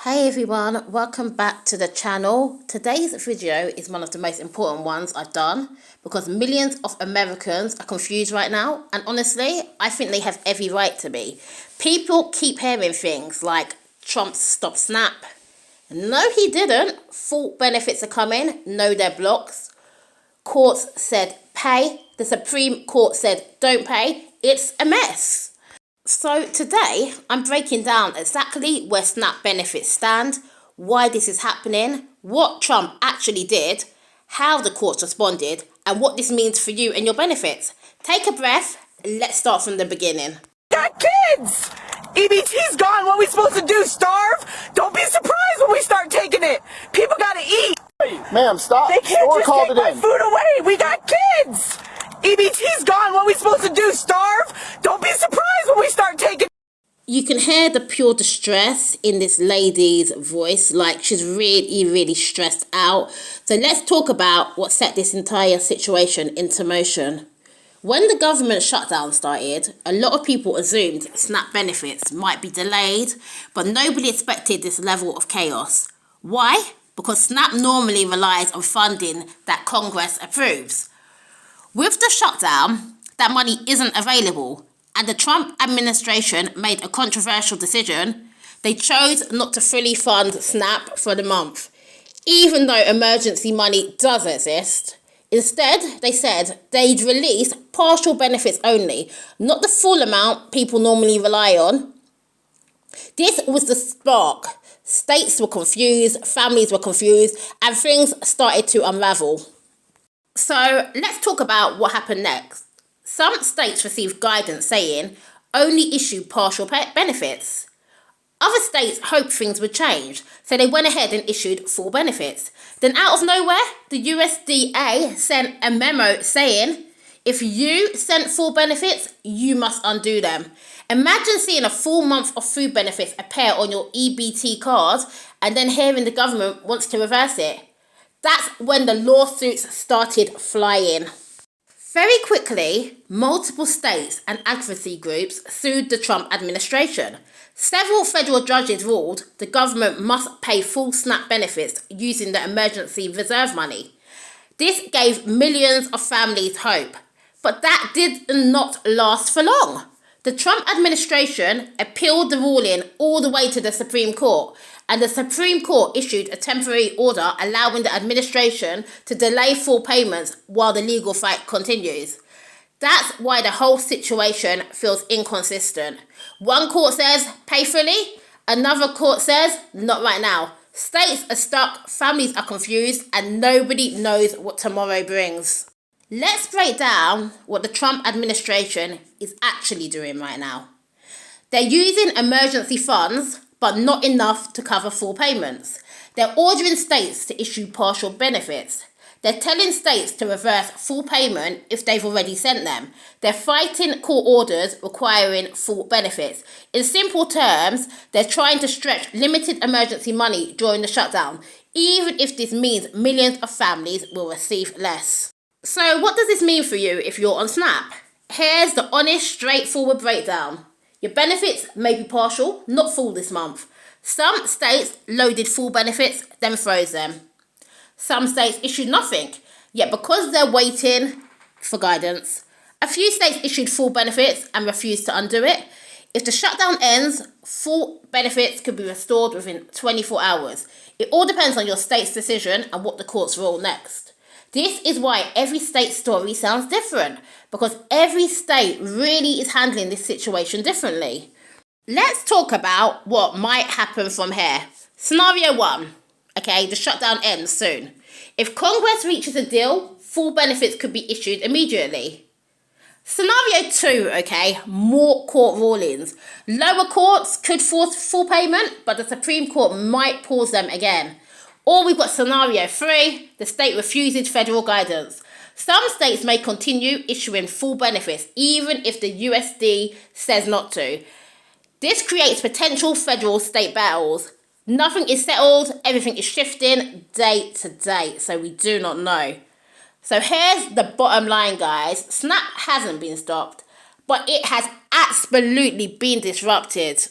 Hey everyone, welcome back to the channel. Today's video is one of the most important ones I've done because millions of Americans are confused right now, and honestly, I think they have every right to be. People keep hearing things like Trump stopped SNAP. No, he didn't. Full benefits are coming. No, they're blocks. Courts said pay. The Supreme Court said don't pay. It's a mess. So today, I'm breaking down exactly where SNAP benefits stand, why this is happening, what Trump actually did, how the courts responded, and what this means for you and your benefits. Take a breath. Let's start from the beginning. Got kids! EBT's gone. What are we supposed to do? Starve? Don't be surprised when we start taking it. People gotta eat. Ma'am, stop. They can't Store just called take it my in. food away. We got kids. EBT's gone. What are we supposed to do? Starve? Don't be surprised when we start taking. You can hear the pure distress in this lady's voice, like she's really stressed out. So let's talk about what set this entire situation into motion. When the government shutdown started, a lot of people assumed SNAP benefits might be delayed, but nobody expected this level of chaos. Why? Because SNAP normally relies on funding that Congress approves. With the shutdown, that money isn't available, and the Trump administration made a controversial decision. They chose not to fully fund SNAP for the month, even though emergency money does exist. Instead, they said they'd release partial benefits only, not the full amount people normally rely on. This was the spark. States were confused, families were confused, and things started to unravel. So let's talk about what happened next. Some states received guidance saying only issue partial benefits. Other states hoped things would change, so they went ahead and issued full benefits. Then out of nowhere, the USDA sent a memo saying, if you sent full benefits, you must undo them. Imagine seeing a full month of food benefits appear on your EBT card and then hearing the government wants to reverse it. That's when the lawsuits started flying. Very quickly, multiple states and advocacy groups sued the Trump administration. Several federal judges ruled the government must pay full SNAP benefits using the emergency reserve money. This gave millions of families hope, but that did not last for long. The Trump administration appealed the ruling all the way to the Supreme Court, and the Supreme Court issued a temporary order allowing the administration to delay full payments while the legal fight continues. That's why the whole situation feels inconsistent. One court says pay fully, another court says not right now. States are stuck, families are confused, and nobody knows what tomorrow brings. Let's break down what the Trump administration is actually doing right now. They're using emergency funds, but not enough to cover full payments. They're ordering states to issue partial benefits. They're telling states to reverse full payment if they've already sent them. They're fighting court orders requiring full benefits. In simple terms, they're trying to stretch limited emergency money during the shutdown, even if this means millions of families will receive less. So what does this mean for you if you're on SNAP? Here's the honest, straightforward breakdown. Your benefits may be partial, not full this month. Some states loaded full benefits, then froze them. Some states issued nothing, yet because they're waiting for guidance, a few states issued full benefits and refused to undo it. If the shutdown ends, full benefits could be restored within 24 hours. It all depends on your state's decision and what the courts rule next. This is why every state's story sounds different, because every state really is handling this situation differently. Let's talk about what might happen from here. Scenario 1. Okay, the shutdown ends soon. If Congress reaches a deal, full benefits could be issued immediately. Scenario 2, okay, more court rulings. Lower courts could force full payment, but the Supreme Court might pause them again. Or we've got scenario 3, the state refuses federal guidance. Some states may continue issuing full benefits, even if the USD says not to. This creates potential federal-state battles. Nothing is settled, everything is shifting day to day, so we do not know. So here's the bottom line, guys. SNAP hasn't been stopped, but it has absolutely been disrupted.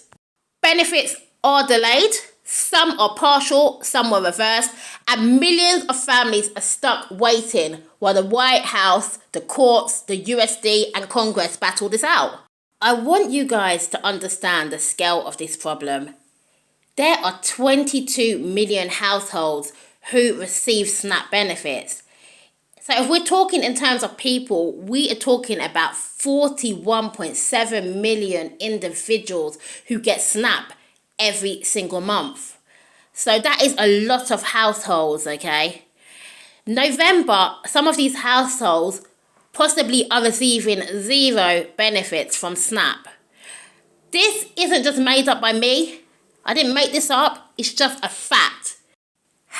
Benefits are delayed. Some are partial, some were reversed, and millions of families are stuck waiting while the White House, the courts, the USD, and Congress battle this out. I want you guys to understand the scale of this problem. There are 22 million households who receive SNAP benefits. So if we're talking in terms of people, we are talking about 41.7 million individuals who get SNAP every single month. So that is a lot of households, okay? November, some of these households possibly are receiving 0 benefits from SNAP. This isn't just made up by me. I didn't make this up. It's just a fact.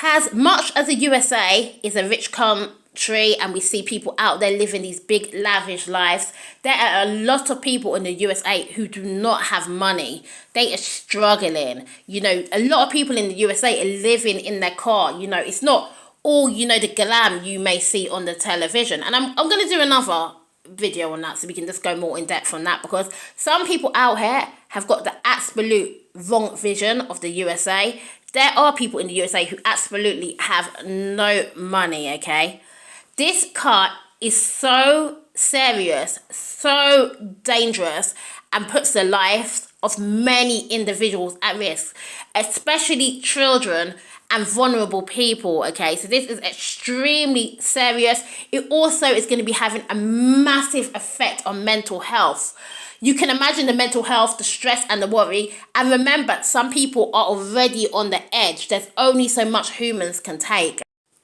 As much as the USA is a rich country and we see people out there living these big lavish lives, there are a lot of people in the USA who do not have money. They are struggling. You know, a lot of people in the USA are living in their car. You know, it's not all, you know, the glam you may see on the television. And I'm going to do another video on that so we can just go more in depth on that, because some people out here have got the absolute wrong vision of the USA. There are people in the USA who absolutely have no money, okay? This cut is so serious, so dangerous, and puts the lives of many individuals at risk, especially children and vulnerable people, okay? So this is extremely serious. It also is going to be having a massive effect on mental health. You can imagine the mental health, the stress and the worry. And remember, some people are already on the edge. There's only so much humans can take.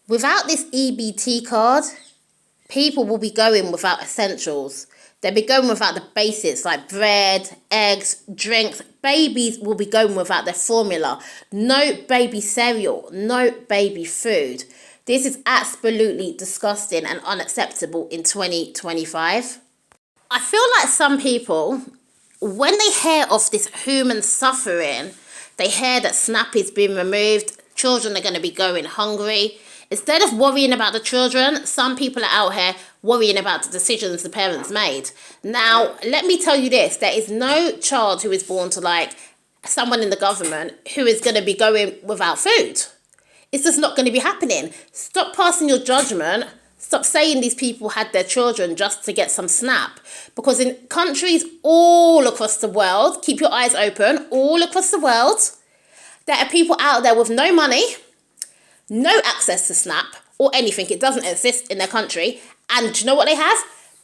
Without this EBT card, people will be going without essentials. They'll be going without the basics like bread, eggs, drinks. Babies will be going without their formula. No baby cereal, no baby food. This is absolutely disgusting and unacceptable in 2025. I feel like some people, when they hear of this human suffering, they hear that SNAP is being removed, children are going to be going hungry. Instead of worrying about the children, some people are out here worrying about the decisions the parents made. Now, let me tell you this, there is no child who is born to like someone in the government who is going to be going without food. It's just not going to be happening. Stop passing your judgment. Stop saying these people had their children just to get some SNAP. Because in countries all across the world, keep your eyes open, all across the world, there are people out there with no money, no access to SNAP or anything. It doesn't exist in their country. And do you know what they have?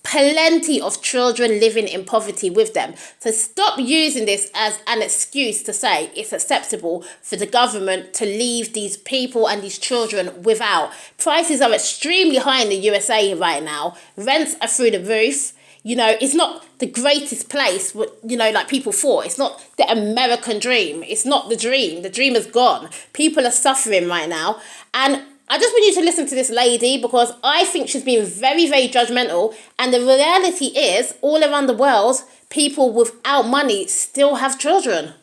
Plenty of children living in poverty with them. So stop using this as an excuse to say it's acceptable for the government to leave these people and these children without. Prices are extremely high in the USA right now. Rents are through the roof. You know, it's not the greatest place, you know, like people thought. It's not the American dream. It's not the dream. The dream is gone. People are suffering right now. And I just want you to listen to this lady, because I think she's being very, very judgmental. And the reality is, all around the world, people without money still have children.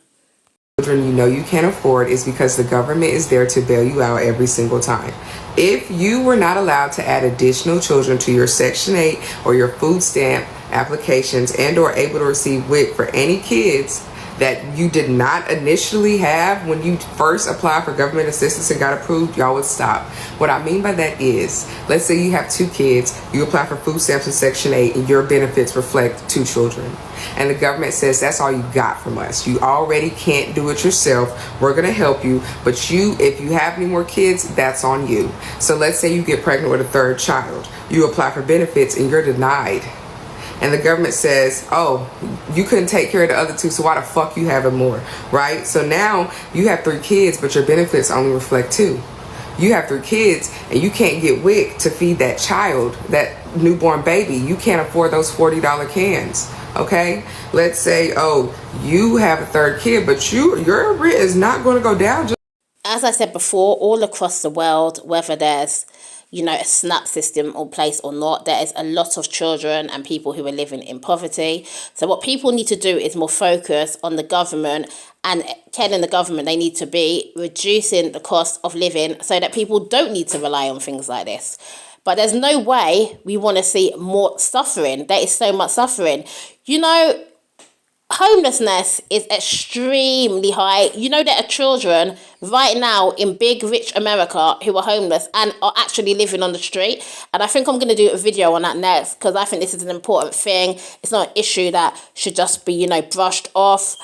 Children you know you can't afford is because the government is there to bail you out every single time. If you were not allowed to add additional children to your Section 8 or your food stamp applications and or able to receive WIC for any kids that you did not initially have when you first applied for government assistance and got approved, y'all would stop. What I mean by that is, let's say you have 2 kids, you apply for food stamps in Section 8 and your benefits reflect 2 children. And the government says that's all you got from us. You already can't do it yourself. We're going to help you. But if you have any more kids, that's on you. So let's say you get pregnant with a 3rd child. You apply for benefits and you're denied. And the government says, oh, you couldn't take care of the other 2, so why the fuck you having more, right? So now you have 3 kids, but your benefits only reflect 2. You have 3 kids and you can't get WIC to feed that child, that newborn baby. You can't afford those $40 cans, okay? Let's say, oh, you have a 3rd kid, but your rent is not going to go down. As I said before, all across the world, whether there's, you know, a SNAP system in place or not, there is a lot of children and people who are living in poverty. So what people need to do is more focus on the government and telling the government they need to be reducing the cost of living so that people don't need to rely on things like this. But there's no way we want to see more suffering. There is so much suffering. You know, homelessness is extremely high. You know, there are children right now in big rich America who are homeless and are actually living on the street, and I think I'm going to do a video on that next, because I think this is an important thing. It's not an issue that should just be, you know, brushed off.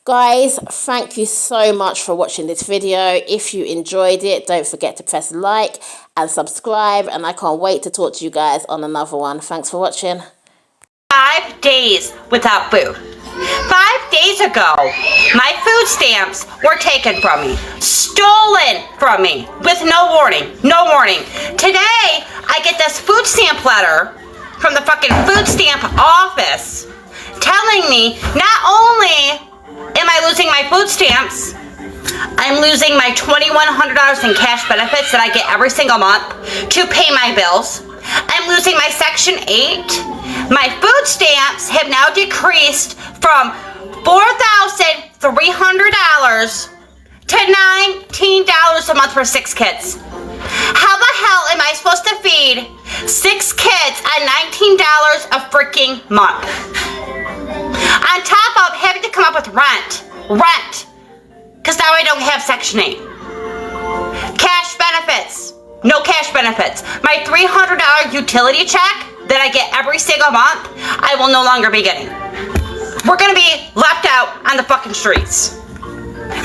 Guys, thank you so much for watching this video. If you enjoyed it, don't forget to press like and subscribe, and I can't wait to talk to you guys on another one. Thanks for watching. 5 days without food. 5 days ago, my food stamps were taken from me, stolen from me, with no warning, no warning. Today, I get this food stamp letter from the fucking food stamp office telling me not only am I losing my food stamps, I'm losing my $2,100 in cash benefits that I get every single month to pay my bills. I'm losing my Section 8. My food stamps have now decreased from $4,300 to $19 a month for 6 kids. How the hell am I supposed to feed 6 kids on $19 a freaking month? On top of having to come up with rent, because now I don't have Section 8. Cash benefits. No cash benefits. My $300 utility check that I get every single month, I will no longer be getting. We're gonna be left out on the fucking streets.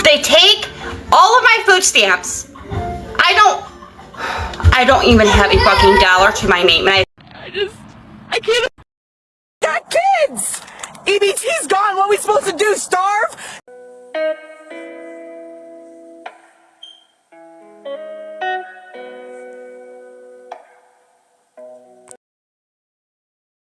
They take all of my food stamps. I don't even have a fucking dollar to my name. And I can't. Got kids! EBT's gone. What are we supposed to do? Starve?